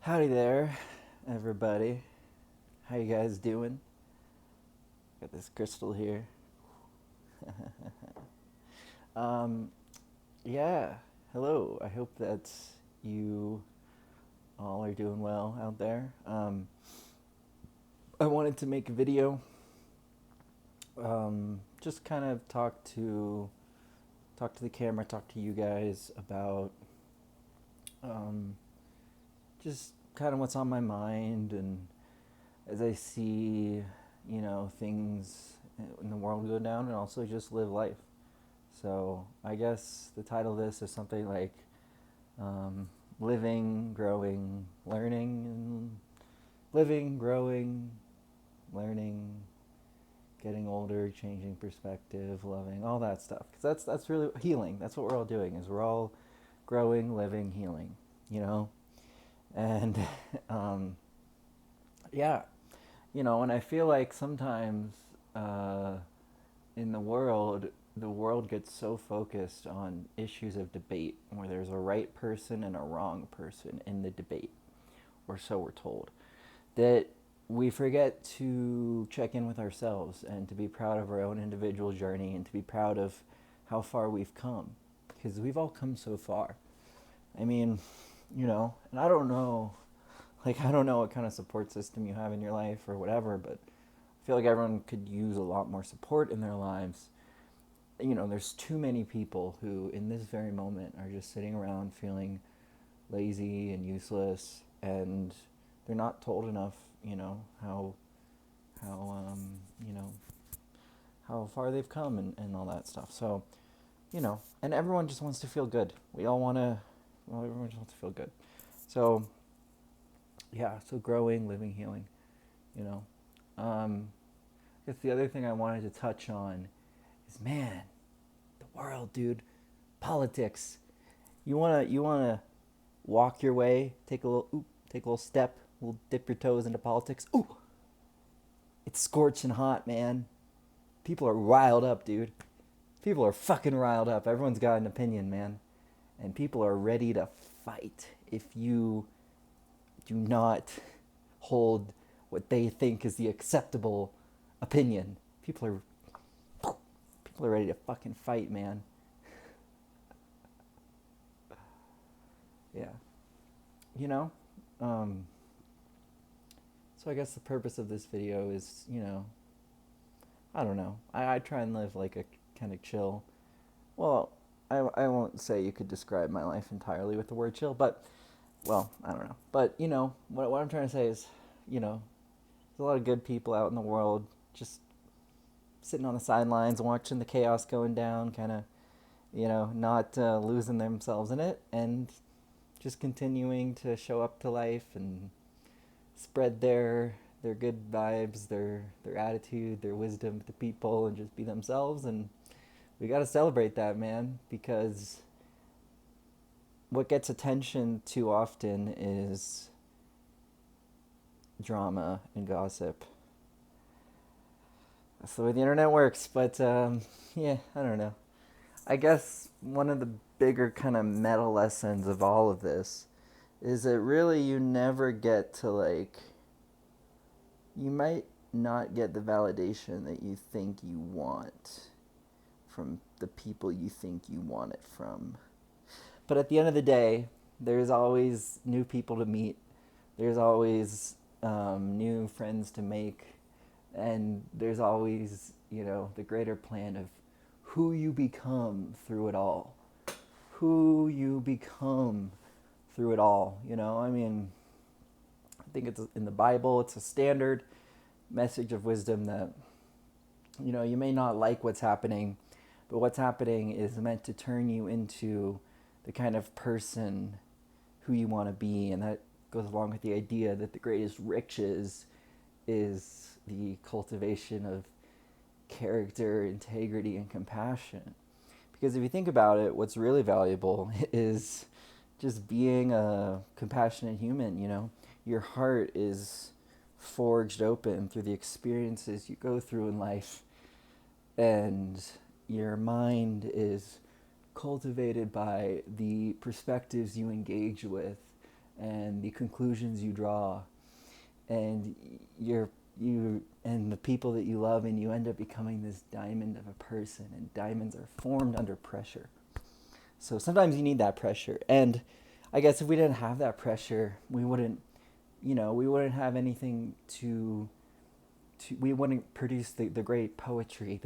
Howdy there, everybody. How you guys doing? Got this crystal here. um, yeah. Hello. I hope that you all are doing well out there. I wanted to make a video. Just kind of talk to the camera, talk to you guys about um, just kind of what's on my mind, and as I see, things in the world go down, and also just live life. So I guess the title of this is something like living, growing, learning, and living, growing, learning, getting older, changing perspective, loving, all that stuff. Because that's really healing. That's what we're all doing. Is we're all growing, living, healing. You know, and um, yeah, and I feel like sometimes uh, in the world gets so focused on issues of debate where there's a right person and a wrong person in the debate, or so we're told, that we forget to check in with ourselves and to be proud of our own individual journey and to be proud of how far we've come, because we've all come so far. I mean, and I don't know what kind of support system you have in your life or whatever, but I feel like everyone could use a lot more support in their lives. There's too many people who, in this very moment, are just sitting around feeling lazy and useless, and they're not told enough, how, how far they've come and all that stuff. So, and everyone just wants to feel good. Everyone just wants to feel good. So, yeah, so growing, living, healing, you know. I guess the other thing I wanted to touch on is, man, the world, dude, politics. You wanna walk your way, take a little step, we'll dip your toes into politics. Ooh, it's scorching hot, man. People are riled up, dude. People are fucking riled up. Everyone's got an opinion, man, and people are ready to fight if you do not hold what they think is the acceptable opinion. People are ready to fucking fight, man. Yeah. You know? Um, so I guess the purpose of this video is, I don't know. I try and live like a kind of chill. Well, I won't say you could describe my life entirely with the word chill, but, well, I don't know. But, what I'm trying to say is, there's a lot of good people out in the world just sitting on the sidelines watching the chaos going down, kind of, not losing themselves in it, and just continuing to show up to life and spread their good vibes, their attitude, their wisdom to people, and just be themselves. And we got to celebrate that, man, because what gets attention too often is drama and gossip. That's the way the internet works. But yeah, I don't know. I guess one of the bigger kind of meta lessons of all of this is that really you never get to, like, you might not get the validation that you think you want from the people you think you want it from. But at the end of the day, there's always new people to meet. There's always new friends to make. And there's always, the greater plan of who you become through it all. Who you become through it all. I mean, I think it's in the Bible, it's a standard message of wisdom that, you may not like what's happening, but what's happening is meant to turn you into the kind of person who you want to be. And that goes along with the idea that the greatest riches is the cultivation of character, integrity, and compassion. Because if you think about it, what's really valuable is just being a compassionate human. Your heart is forged open through the experiences you go through in life, and your mind is cultivated by the perspectives you engage with, and the conclusions you draw, and you and the people that you love, and you end up becoming this diamond of a person, and diamonds are formed under pressure. So sometimes you need that pressure. And I guess if we didn't have that pressure, we wouldn't, we wouldn't have anything we wouldn't produce the great poetry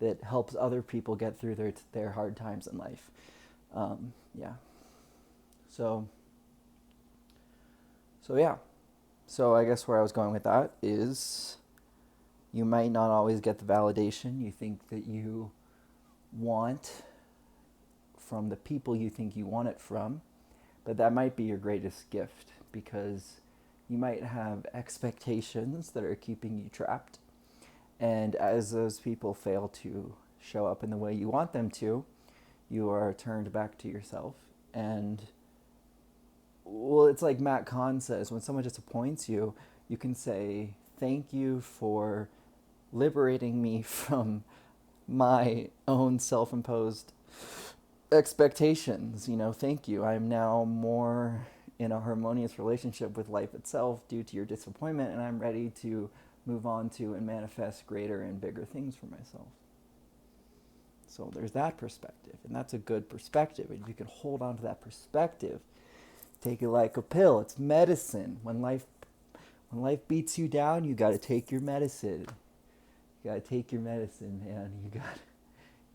that helps other people get through their hard times in life. Yeah. So yeah. So I guess where I was going with that is you might not always get the validation you think that you want from the people you think you want it from, but that might be your greatest gift, because you might have expectations that are keeping you trapped. And as those people fail to show up in the way you want them to, you are turned back to yourself. And, well, it's like Matt Kahn says, when someone disappoints you, you can say, thank you for liberating me from my own self-imposed expectations. Thank you. I'm now more in a harmonious relationship with life itself due to your disappointment, and I'm ready to move on to and manifest greater and bigger things for myself. So there's that perspective, and that's a good perspective. And if you can hold on to that perspective, take it like a pill. It's medicine. When life beats you down, you got to take your medicine. You got to take your medicine, man. You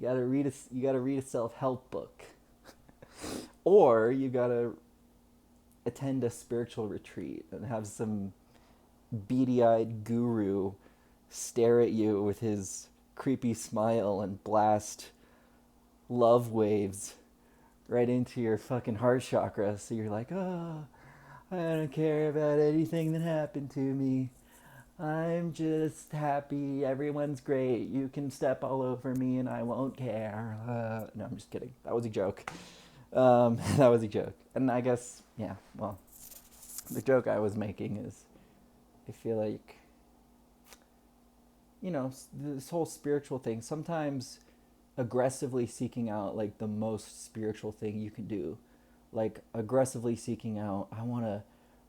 got to read a self-help book. Or you got to attend a spiritual retreat and have some beady-eyed guru stare at you with his creepy smile and blast love waves right into your fucking heart chakra, so you're like, oh, I don't care about anything that happened to me. I'm just happy. Everyone's great. You can step all over me and I won't care. No, I'm just kidding. That was a joke. That was a joke. And I guess, yeah, well, the joke I was making is, I feel like, this whole spiritual thing, sometimes aggressively seeking out like the most spiritual thing you can do, like aggressively seeking out, I want to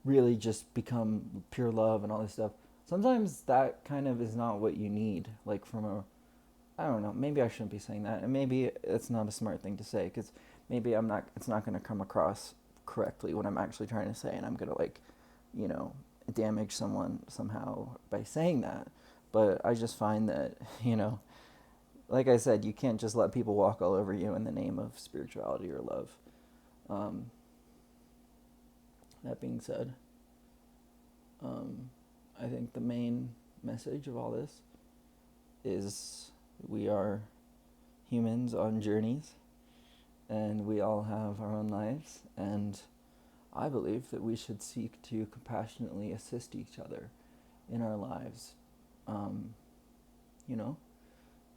really just become pure love and all this stuff. Sometimes that kind of is not what you need, like I don't know, maybe I shouldn't be saying that, and maybe it's not a smart thing to say, because maybe it's not going to come across correctly what I'm actually trying to say, and I'm going to damage someone somehow by saying that. But I just find that, like I said, you can't just let people walk all over you in the name of spirituality or love. That being said, I think the main message of all this is we are humans on journeys, and we all have our own lives, and I believe that we should seek to compassionately assist each other in our lives,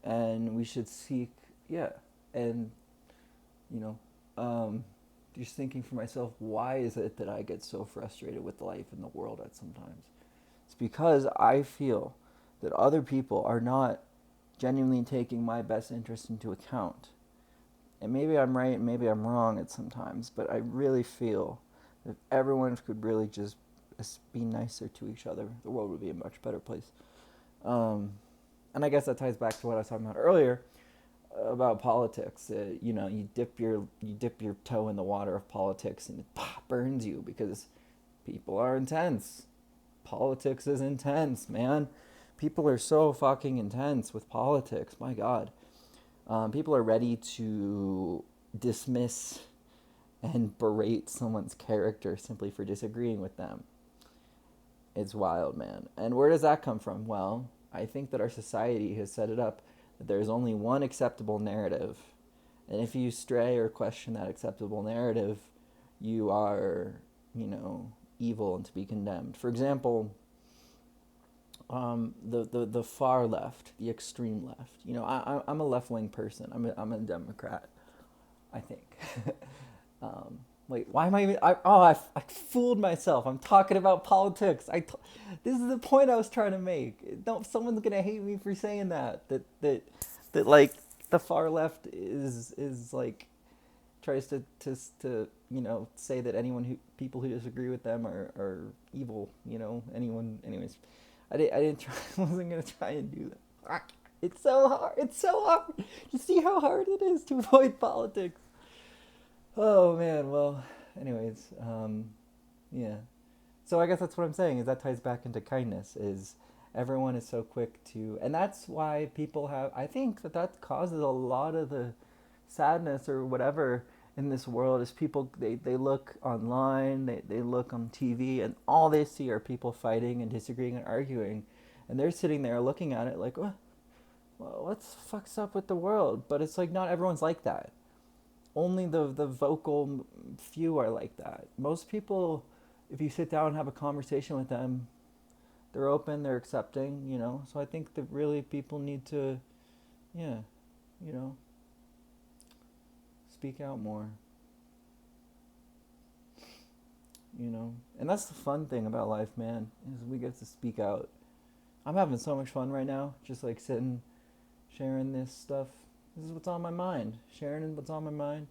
and we should seek, and, just thinking for myself, why is it that I get so frustrated with life and the world at sometimes? It's because I feel that other people are not genuinely taking my best interest into account. And maybe I'm right, maybe I'm wrong at sometimes, but I really feel that if everyone could really just be nicer to each other, the world would be a much better place. And I guess that ties back to what I was talking about earlier about politics. You dip your toe in the water of politics, and it burns you because people are intense. Politics is intense, man. People are so fucking intense with politics. My God. People are ready to dismiss and berate someone's character simply for disagreeing with them. It's wild, man. And where does that come from? Well, I think that our society has set it up that there's only one acceptable narrative. And if you stray or question that acceptable narrative, you are, evil and to be condemned. For example, the far left, the extreme left. I'm a left-wing person. I'm a Democrat, I think. Wait, why am I even... I fooled myself. I'm talking about politics. This is the point I was trying to make. Don't, someone's gonna hate me for saying that like the far left is like tries to say that people who disagree with them are evil. Anyways, I didn't try. I wasn't gonna try and do that. It's so hard. It's so hard. You see how hard it is to avoid politics. Oh man. Well, anyways, yeah. So I guess that's what I'm saying is that ties back into kindness. Is everyone is so quick to, and that's why people have. I think that causes a lot of the sadness or whatever in this world is people they look online, they look on TV, and all they see are people fighting and disagreeing and arguing, and they're sitting there looking at it like, what's fucks up with the world? But it's like not everyone's like that. Only the vocal few are like that. Most people, if you sit down and have a conversation with them, they're open, they're accepting. So I think that really people need to, yeah, you know, speak out more. And that's the fun thing about life, man, is we get to speak out. I'm having so much fun right now, just like sitting, sharing this stuff. This is what's on my mind, sharing what's on my mind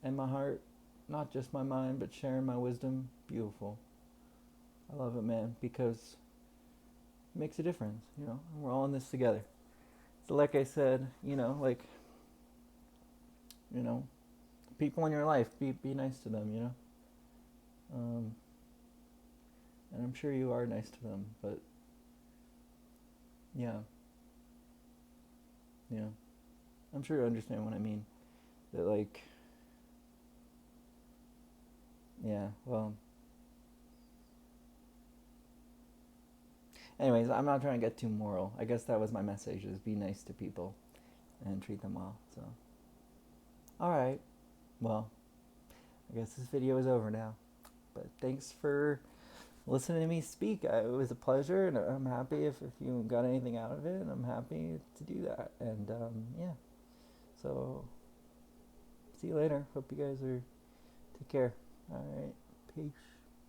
and my heart. Not just my mind, but sharing my wisdom. Beautiful. I love it, man, because it makes a difference, and we're all in this together. So like I said, people in your life, be nice to them, and I'm sure you are nice to them, but yeah, I'm sure you understand what I mean. That like, yeah, well, anyways, I'm not trying to get too moral. I guess that was my message: is be nice to people and treat them well. So, all right, well, I guess this video is over now. But thanks for listening to me speak. It was a pleasure, and I'm happy if you got anything out of it. I'm happy to do that. And yeah, so see you later. Hope you guys take care. All right, peace.